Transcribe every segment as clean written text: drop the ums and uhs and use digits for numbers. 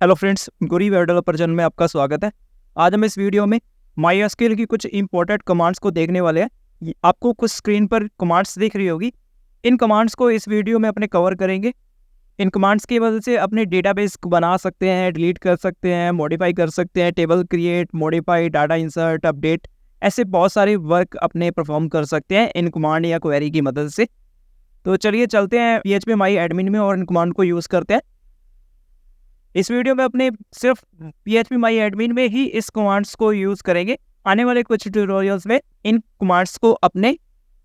Hello friends, गुरी web developer channel में आपका स्वागत है। आज हम इस वीडियो में MySQL की कुछ इंपॉर्टेंट कमांड्स को देखने वाले हैं। आपको कुछ स्क्रीन पर कमांड्स दिख रही होगी। इन कमांड्स को इस वीडियो में अपने कवर करेंगे। इन कमांड्स की वजह से अपने डेटाबेस को बना सकते हैं, डिलीट कर सकते हैं, मॉडिफाई कर सकते हैं, table create, modify, data insert, update, ऐसे बहुत सारे वर्क अपने परफॉर्म कर सकते हैं इन कमांड या क्वेरी की मदद से। तो चलिए चलते हैं PHP माई एडमिन में और इन कमांड को यूज़ करते हैं। इस वीडियो में अपने सिर्फ PHP माई एडमिन में ही इस कमांड्स को यूज़ करेंगे। आने वाले कुछ ट्यूटोरियल्स में इन कमांड्स को अपने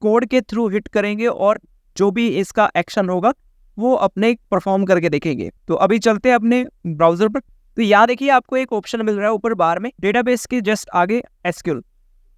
कोड के थ्रू हिट करेंगे और जो भी इसका एक्शन होगा वो अपने परफॉर्म करके देखेंगे। तो अभी चलते हैं अपने ब्राउजर पर। तो यहाँ देखिए आपको एक ऑप्शन मिल रहा है ऊपर बार में, डेटाबेस के जस्ट आगे SQL।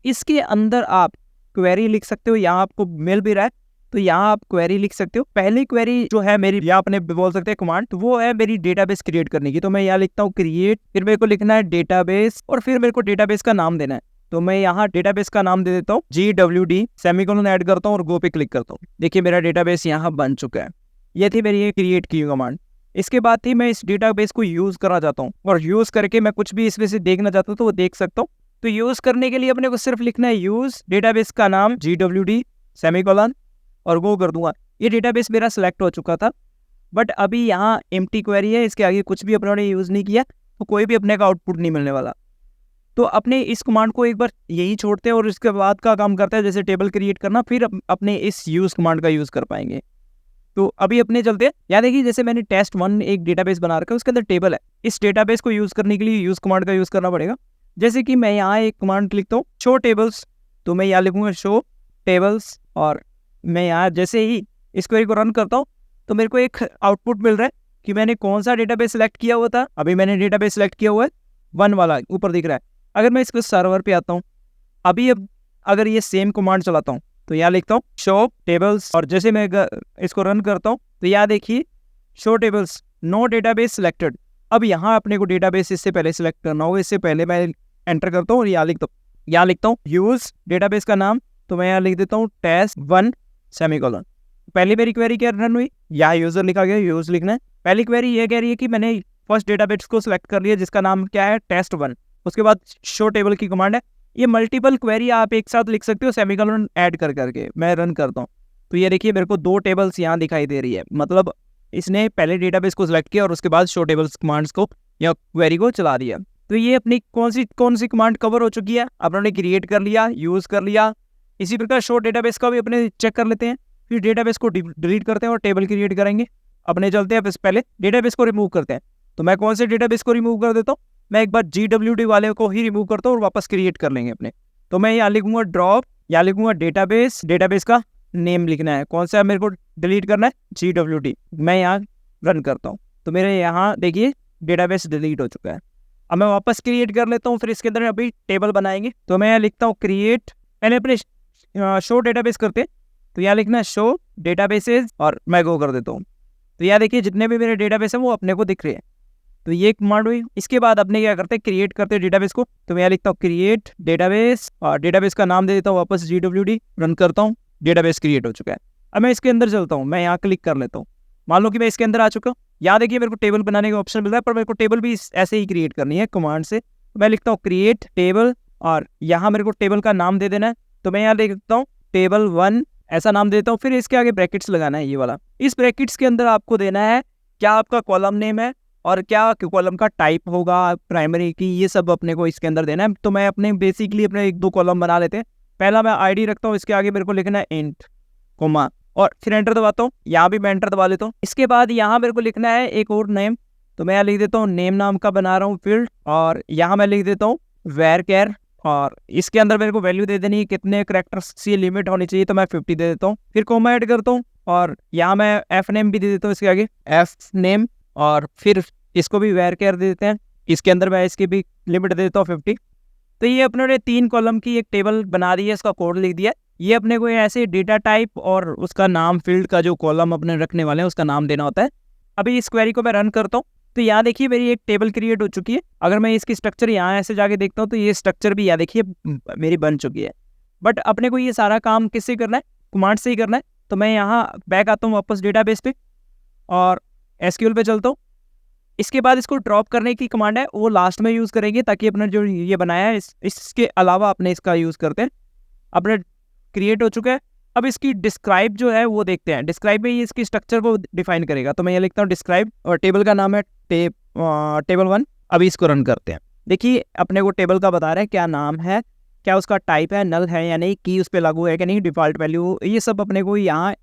इसके अंदर आप क्वेरी लिख सकते हो। यहाँ आपको मिल भी रहा है तो यहाँ आप क्वेरी लिख सकते हो। पहली क्वेरी जो है मेरी, यहाँ अपने बोल सकते हैं कमांड, तो वो है मेरी डेटाबेस क्रिएट करने की। तो मैं यहाँ लिखता हूँ क्रिएट, फिर मेरे को लिखना है डेटाबेस और फिर मेरे को डेटाबेस का नाम देना है। तो मैं यहाँ डेटाबेस का नाम दे देता हूँ GWD, सेमीकोलन ऐड करता हूँ और गो पे क्लिक करता हूँ। देखिए मेरा डेटाबेस यहाँ बन चुका है। ये थी मेरी ये क्रिएट की कमांड। इसके बाद थी मैं इस डेटाबेस को यूज करना चाहता हूँ और यूज करके मैं कुछ भी इसमें से देखना चाहता हूँ तो वो देख सकता हूँ। तो यूज करने के लिए अपने को सिर्फ लिखना है यूज डेटाबेस का नाम GWD सेमीकोलन और गो कर दूंगा। ये डेटाबेस मेरा सिलेक्ट हो चुका था, बट अभी यहाँ एम्प्टी क्वेरी है, इसके आगे कुछ भी अपने ने यूज़ नहीं किया तो कोई भी अपने का आउटपुट नहीं मिलने वाला। तो अपने इस कमांड को एक बार यही छोड़ते हैं और इसके बाद का काम करते हैं जैसे टेबल क्रिएट करना, फिर अपने इस यूज़ कमांड का यूज़ कर पाएंगे। तो अभी अपने चलते हैं। यहाँ देखिए जैसे मैंने test1 एक डेटाबेस बना रखा है, उसके अंदर टेबल है। इस डेटाबेस को यूज़ करने के लिए यूज़ कमांड का यूज़ करना पड़ेगा। जैसे कि मैं यहाँ एक कमांड लिखता हूँ शो टेबल्स, तो मैं यहाँ लिखूंगा शो टेबल्स और मैं यहाँ जैसे ही इस क्वेरी को रन करता हूँ तो मेरे को एक आउटपुट मिल रहा है कि मैंने कौन सा डेटाबेस सेलेक्ट किया हुआ था। अभी मैंने डेटाबेस सेलेक्ट किया हुआ है 1 वाला, ऊपर दिख रहा है। अगर मैं इसको सर्वर पे आता हूँ, अब अगर ये सेम कमांड चलाता हूँ तो यहाँ लिखता हूँ शो टेबल्स और जैसे मैं इसको रन करता हूँ तो यहाँ देखिए show tables no database selected. अब यहाँ अपने को डेटाबेस इससे पहले सिलेक्ट करना होगा। इससे पहले मैं एंटर करता हूँ और यहाँ लिखता हूँ यूज डेटाबेस का नाम, तो मैं यहाँ लिख देता हूँ test1 सेमीकोलन। पहली मेरी क्वेरी क्या रन हुई, यहाँ यूजर लिखा गया, यूज लिखना है। पहली क्वेरी ये कह रही है कि मैंने फर्स्ट डेटाबेस को सिलेक्ट कर लिया जिसका नाम क्या है test1। उसके बाद शो टेबल की कमांड है। ये मल्टीपल क्वेरी आप एक साथ लिख सकते हो सेमीकोलन ऐड करके। मैं रन करता हूँ तो ये देखिए मेरे को 2 टेबल्स यहाँ दिखाई दे रही है। मतलब इसने पहले डेटाबेस को सिलेक्ट किया और उसके बाद शो टेबल्स कमांड्स को या क्वेरी को चला दिया। तो ये अपनी कौन सी कमांड कवर हो चुकी है। अपने क्रिएट कर लिया, यूज कर लिया। इसी प्रकार शो डेटाबेस का भी अपने चेक कर लेते हैं, फिर डेटाबेस को डिलीट करते हैं और टेबल क्रिएट करेंगे। अपने चलते हैं पहले डेटाबेस को रिमूव करते हैं। तो मैं कौन से डेटाबेस को रिमूव कर देता हूँ, मैं एक बार GWD वाले को ही रिमूव करता हूँ और वापस क्रिएट कर लेंगे अपने। तो मैं यहाँ लिखूंगा ड्रॉप, यहाँ लिखूंगा डेटाबेस का नेम लिखना है, कौन सा मेरे को डिलीट करना है GWD। मैं यहाँ रन करता हूँ तो मेरे यहाँ देखिए डेटाबेस डिलीट हो चुका है। अब मैं वापस क्रिएट कर लेता हूँ, फिर इसके अंदर अभी टेबल बनाएंगे। तो मैं यहाँ लिखता हूँ क्रिएट, पहले अपने शो डेटाबेस करते हैं तो यहाँ लिखना है शो डेटाबेसेस और मैं गो कर देता हूँ। तो यहाँ देखिए जितने भी मेरे डेटाबेस हैं वो अपने को दिख रहे हैं। तो ये कमांड हुई। इसके बाद अपने क्या करते हैं, क्रिएट करते हैं डेटाबेस को। तो मैं यहाँ लिखता हूँ क्रिएट डेटाबेस और डेटाबेस का नाम दे देता हूँ वापस GWD, रन करता हूँ, डेटाबेस क्रिएट हो चुका है। अब मैं इसके अंदर चलता हूँ, मैं यहाँ क्लिक कर लेता हूँ। मान लो कि मैं इसके अंदर आ चुका हूँ। यहाँ देखिए मेरे को टेबल बनाने का ऑप्शन मिल रहा है, पर मेरे को टेबल भी ऐसे ही क्रिएट करनी है कमांड से। मैं लिखता हूँ क्रिएट टेबल और यहाँ मेरे को टेबल का नाम दे देना है। तो मैं यहाँ लिखता हूँ table1 ऐसा नाम देता हूँ, फिर इसके आगे ब्रैकेट्स लगाना है ये वाला। इस ब्रैकेट्स के अंदर आपको देना है क्या आपका कॉलम नेम है और क्या कॉलम का टाइप होगा, प्राइमरी की, ये सब अपने को इसके अंदर देना है। तो मैं अपने बेसिकली अपने 1-2 कॉलम बना लेते हैं। पहला मैं ID रखता हूँ, इसके आगे मेरे को लिखना है इंट कोमा और फिर एंटर दबाता हूँ। यहाँ भी मैं एंटर दबा लेता हूँ। इसके बाद यहाँ मेरे को लिखना है एक और नेम, तो मैं यहाँ लिख देता हूँ नेम नाम का बना रहा हूँ फील्ड और यहाँ मैं लिख देता हूँ varchar और इसके अंदर मेरे को वैल्यू दे देनी है कितने कैरेक्टर्स की लिमिट होनी चाहिए, तो मैं 50 दे देता हूँ। फिर कोमा ऐड करता हूँ और यहाँ मैं f नेम भी दे देता हूँ इसके आगे f नेम और फिर इसको भी varchar दे देते हैं। इसके अंदर मैं इसकी भी लिमिट दे देता हूँ 50। तो ये अपने ने 3 कॉलम की एक टेबल बना दी है, इसका कोड लिख दिया। ये अपने को ऐसे डेटा टाइप और उसका नाम, फील्ड का जो कॉलम अपने रखने वाले हैं उसका नाम देना होता है। अभी इस क्वेरी को मैं रन करता हूँ तो यहाँ देखिए मेरी एक टेबल क्रिएट हो चुकी है। अगर मैं इसकी स्ट्रक्चर यहाँ ऐसे जाके देखता हूँ तो ये स्ट्रक्चर भी यहाँ देखिए मेरी बन चुकी है। बट अपने को ये सारा काम किससे करना है, कमांड से ही करना है। तो मैं यहाँ बैक आता हूँ वापस डेटाबेस पे और SQL पे चलता हूँ। इसके बाद इसको ड्रॉप करने की कमांड है वो लास्ट में यूज़ करेंगे, ताकि अपना जो ये बनाया है इसके अलावा अपने इसका यूज़ करते हैं। अपने क्रिएट हो चुका है। अब इसकी डिस्क्राइब जो है वो देखते हैं। डिस्क्राइब में ये इसकी स्ट्रक्चर को डिफाइन करेगा। तो मैं ये लिखता हूँ डिस्क्राइब, और टेबल का नाम है टेबल 1। अभी इसको रन करते हैं। देखिए अपने को टेबल का बता रहा है क्या नाम है, क्या उसका टाइप है, नल है या नहीं, की उस पर लागू है कि नहीं, डिफ़ॉल्ट वैल्यू, ये सब अपने को यहाँ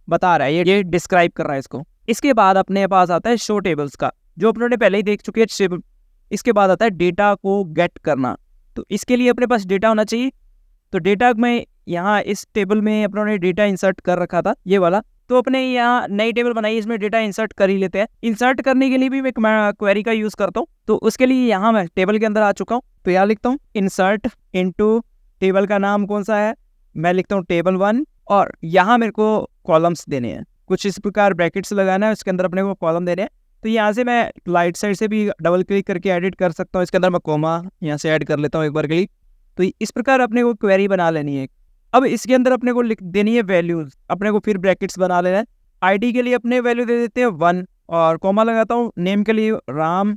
बता रहा है। ये डिस्क्राइब कर रहा है इसको। इसके बाद अपने पास आता है शो टेबल्स का, जो अपनों ने पहले ही देख चुके हैं। इसके बाद आता है डेटा को गेट करना। तो इसके लिए अपने पास डेटा होना चाहिए। तो डेटा में यहाँ इस टेबल में अपनों ने डेटा इंसर्ट कर रखा था, ये वाला। तो अपने यहाँ नई टेबल बनाई, इसमें डेटा इंसर्ट कर ही लेते हैं। इंसर्ट करने के लिए भी मैं क्वेरी का यूज़ करता हूँ। तो उसके लिए यहाँ मैं टेबल के अंदर आ चुका हूँ। तो यहाँ लिखता हूँ इंसर्ट इनटू, टेबल का नाम कौन सा है, मैं लिखता हूँ टेबल 1। और यहाँ मेरे को कॉलम्स देने हैं, कुछ इस प्रकार ब्रैकेट्स लगाना है, उसके अंदर अपने को कॉलम देने हैं। तो यहाँ से मैं राइट साइड से भी डबल क्लिक करके एडिट कर सकता हूँ। इसके अंदर मैं कोमा यहाँ से ऐड कर लेता हूँ एक बार के लिए। तो इस प्रकार अपने को क्वेरी बना लेनी है। अब इसके अंदर अपने को लिख देनी है वैल्यूज। अपने को फिर ब्रैकेट्स बना लेना है। आईडी के लिए अपने वैल्यू दे देते हैं 1, और कोमा लगाता हूँ। नेम के लिए राम,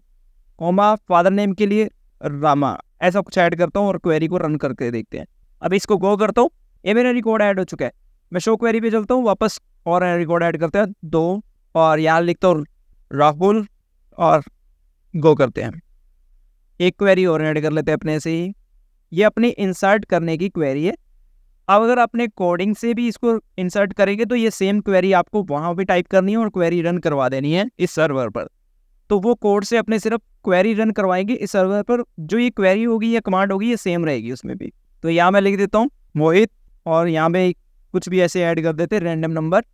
कोमा फादर नेम के लिए रामा, ऐसा कुछ ऐड करता हूँ और क्वेरी को रन करके देखते हैं। अब इसको गो करता हूँ, ये मेरा रिकॉर्ड ऐड हो चुका है। मैं शो क्वेरी पे चलता हूँ वापस, और रिकॉर्ड ऐड करते हैं 2, और यहाँ लिखता हूँ राहुल, और गो करते हैं। एक क्वेरी और ऐड कर लेते हैं अपने से ही। ये अपनी इंसर्ट करने की क्वेरी है। अब अगर अपने कोडिंग से भी इसको इंसर्ट करेंगे तो ये सेम क्वेरी आपको वहाँ भी टाइप करनी है और क्वेरी रन करवा देनी है इस सर्वर पर। तो वो कोड से अपने सिर्फ क्वेरी रन करवाएंगे इस सर्वर पर। जो ये क्वेरी होगी या कमांड होगी ये सेम रहेगी उसमें भी। तो यहाँ मैं लिख देता हूँ मोहित, और यहाँ में कुछ भी ऐसे ऐड कर देते रैंडम नंबर।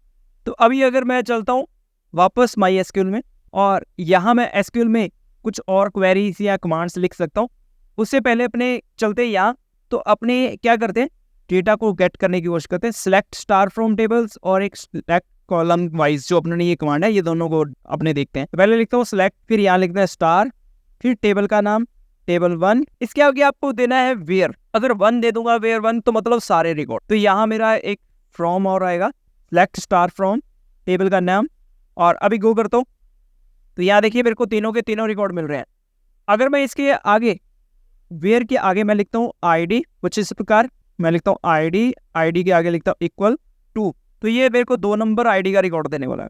तो अभी अगर मैं चलता हूँ वापस माई एसक्यूएल में, और यहाँ मैं एसक्यूएल में कुछ और क्वेरीज या कमांड्स लिख सकता हूँ। उससे पहले अपने चलते यहाँ, तो अपने क्या करते हैं, डेटा को गेट करने की कोशिश करते हैं। सिलेक्ट स्टार फ्रॉम टेबल्स और एक सिलेक्ट कॉलम वाइज, जो अपने ये कमांड है, ये दोनों को अपने देखते हैं। तो पहले लिखता हूँ सिलेक्ट, फिर यहाँ लिखते हैं स्टार, फिर टेबल का नाम टेबल 1। इसके आगे आपको देना है वेयर। अगर 1 दे दूंगा, वेयर 1, तो मतलब सारे रिकॉर्ड। तो यहाँ मेरा एक फ्रॉम और आएगा, सिलेक्ट स्टार फ्रॉम, टेबल का नाम, और अभी गो करता हूँ। तो यहाँ देखिए मेरे को तीनों के तीनों रिकॉर्ड मिल रहे हैं। अगर मैं इसके आगे वेयर के आगे मैं लिखता हूँ आईडी, कुछ इस प्रकार मैं लिखता हूँ आईडी, आईडी के आगे लिखता हूँ इक्वल टू, तो ये मेरे को 2 नंबर आईडी का रिकॉर्ड देने वाला है।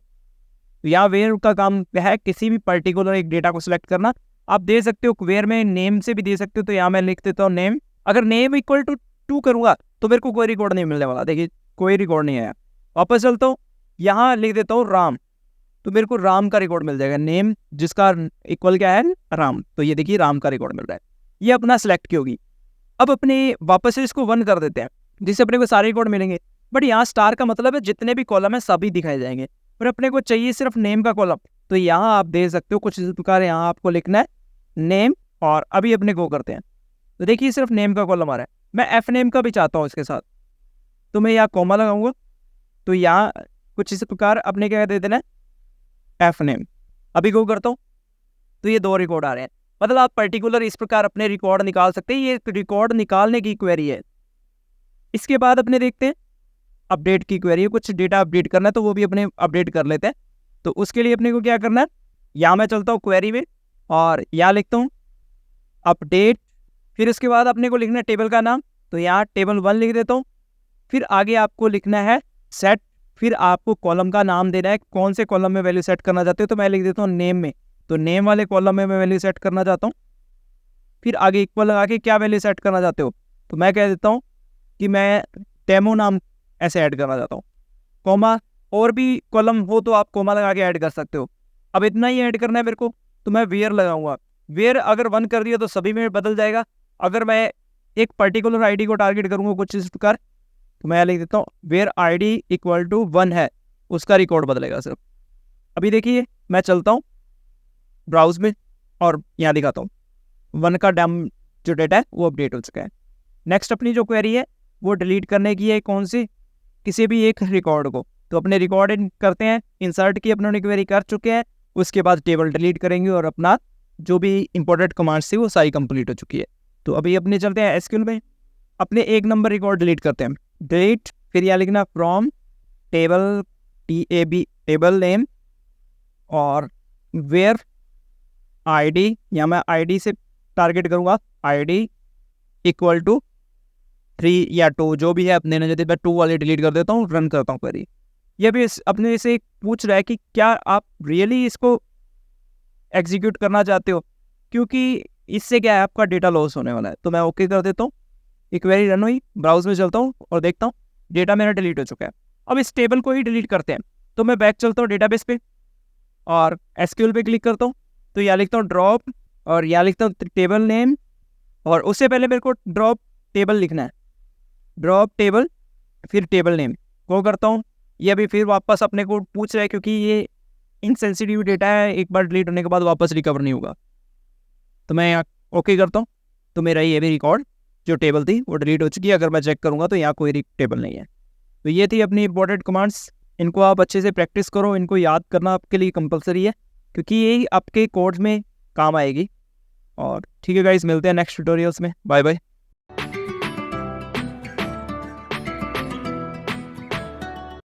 तो यहाँ वेयर का काम है किसी भी पर्टिकुलर एक डेटा को सिलेक्ट करना। आप दे सकते हो वेयर में नेम से भी दे सकते हो। तो यहाँ मैं लिख देता हूँ नेम। अगर नेम इक्वल टू 2 करूँगा तो मेरे को कोई रिकॉर्ड नहीं मिलने वाला। देखिए कोई रिकॉर्ड नहीं आया। वापस चलता हूँ, यहाँ लिख देता हूँ राम, तो मेरे को राम का रिकॉर्ड मिल जाएगा। नेम जिसका इक्वल क्या है, राम। तो ये देखिए राम का रिकॉर्ड मिल रहा है। ये अपना सिलेक्ट की होगी। अब अपने वापस से इसको 1 कर देते हैं, जिससे अपने को सारे रिकॉर्ड मिलेंगे। बट यहाँ स्टार का मतलब है जितने भी कॉलम है सभी दिखाए जाएंगे, पर अपने को चाहिए सिर्फ नेम का कॉलम। तो यहाँ आप दे सकते हो कुछ इस प्रकार, यहाँ आपको लिखना है नेम, और अभी अपने को करते हैं। तो देखिए सिर्फ नेम का कॉलम आ रहा है। मैं एफ नेम का भी चाहता हूँ इसके साथ, तो मैं यहाँ कॉमा लगाऊंगा। तो यहाँ कुछ इस प्रकार अपने क्या दे देना है, एफ नेम। अभी गो करता हूँ तो ये 2 रिकॉर्ड आ रहे हैं। मतलब आप पर्टिकुलर इस प्रकार अपने रिकॉर्ड निकाल सकते हैं। ये रिकॉर्ड निकालने की क्वेरी है। इसके बाद अपने देखते हैं अपडेट की क्वेरी है। कुछ डेटा अपडेट करना है तो वो भी अपने अपडेट कर लेते हैं। तो उसके लिए अपने को क्या करना है, यहाँ मैं चलता हूँ क्वेरी में, और यहाँ लिखता हूँ अपडेट। फिर उसके बाद अपने को लिखना है टेबल का नाम, तो यहाँ टेबल 1 लिख देता हूँ। फिर आगे आपको लिखना है सेट, फिर आपको कॉलम का नाम देना है, कौन से कॉलम में वैल्यू सेट करना चाहते हो। तो मैं लिख देता हूँ नेम में, तो नेम वाले कॉलम में मैं वैल्यू सेट करना चाहता हूँ। फिर आगे इक्वल लगा के क्या वैल्यू सेट करना चाहते हो, तो मैं कह देता हूँ कि मैं डेमो नाम ऐसे ऐड करना चाहता हूँ। कॉमा, और भी कॉलम हो तो आप कॉमा लगा के ऐड कर सकते हो। अब इतना ही ऐड करना है मेरे को, तो मैं वेयर लगाऊंगा। वेयर अगर 1 कर दिया तो सभी में बदल जाएगा। अगर मैं एक पर्टिकुलर आईडी को टारगेट करूँगा कुछ इस प्रकार, तो मैं लिख देता हूँ वेयर आईडी इक्वल टू 1 है, उसका रिकॉर्ड बदलेगा सिर्फ। अभी देखिए मैं चलता हूँ ब्राउज में, और यहाँ दिखाता हूँ 1 का डैम जो डेटा है वो अपडेट हो चुका है। नेक्स्ट अपनी जो क्वेरी है वो डिलीट करने की है, कौन सी, किसी भी एक रिकॉर्ड को। तो अपने रिकॉर्ड करते हैं, इंसर्ट की अपने क्वेरी कर चुके हैं। उसके बाद टेबल डिलीट करेंगे, और अपना जो भी इंपॉर्टेंट कमांड्स थी वो सारी कंप्लीट हो चुकी है। तो अभी अपने चलते हैं एसक्यूएल में, अपने 1 नंबर रिकॉर्ड डिलीट करते हैं। डिलीट, फिर यहाँ लिखना from table TAB table name, और वेयर ID, या मैं ID से टारगेट करूँगा, ID इक्वल टू 3 या 2 जो भी है अपने ने, यदि मैं 2 वाली डिलीट कर देता हूँ, रन करता हूँ क्वेरी। ये भी अपने से पूछ रहा है कि क्या आप रियली इसको एग्जीक्यूट करना चाहते हो, क्योंकि इससे क्या है आपका डेटा लॉस होने वाला है। तो मैं ओके कर देता हूँ, एक क्वेरी रन हुई, ब्राउज में चलता हूँ और देखता हूँ डेटा मेरा डिलीट हो चुका है। अब इस टेबल को ही डिलीट करते हैं, तो मैं बैक चलता हूँ डेटाबेस पे और एसक्यूएल पे क्लिक करता हूँ। तो यहाँ लिखता हूँ ड्रॉप और यहाँ लिखता हूँ टेबल नेम, और उससे पहले मेरे को ड्रॉप टेबल लिखना है, ड्रॉप टेबल फिर टेबल नेम वो करता हूँ। ये अभी फिर वापस अपने को पूछ रहा है क्योंकि ये इनसेंसिटिव डेटा है, एक बार डिलीट होने के बाद वापस रिकवर नहीं होगा। तो मैं यहाँ ओके करता हूँ, तो मेरा ये भी रिकॉर्ड जो टेबल थी वो डिलीट हो चुकी है। अगर मैं चेक करूँगा तो यहाँ कोई टेबल नहीं है। तो ये थी अपनी इंपॉर्टेंट कमांड्स, इनको आप अच्छे से प्रैक्टिस करो, इनको याद करना आपके लिए कंपलसरी है क्योंकि ये आपके कोड्स में काम आएगी। और ठीक है गाइस, मिलते हैं नेक्स्ट ट्यूटोरियल्स में, बाय बाय।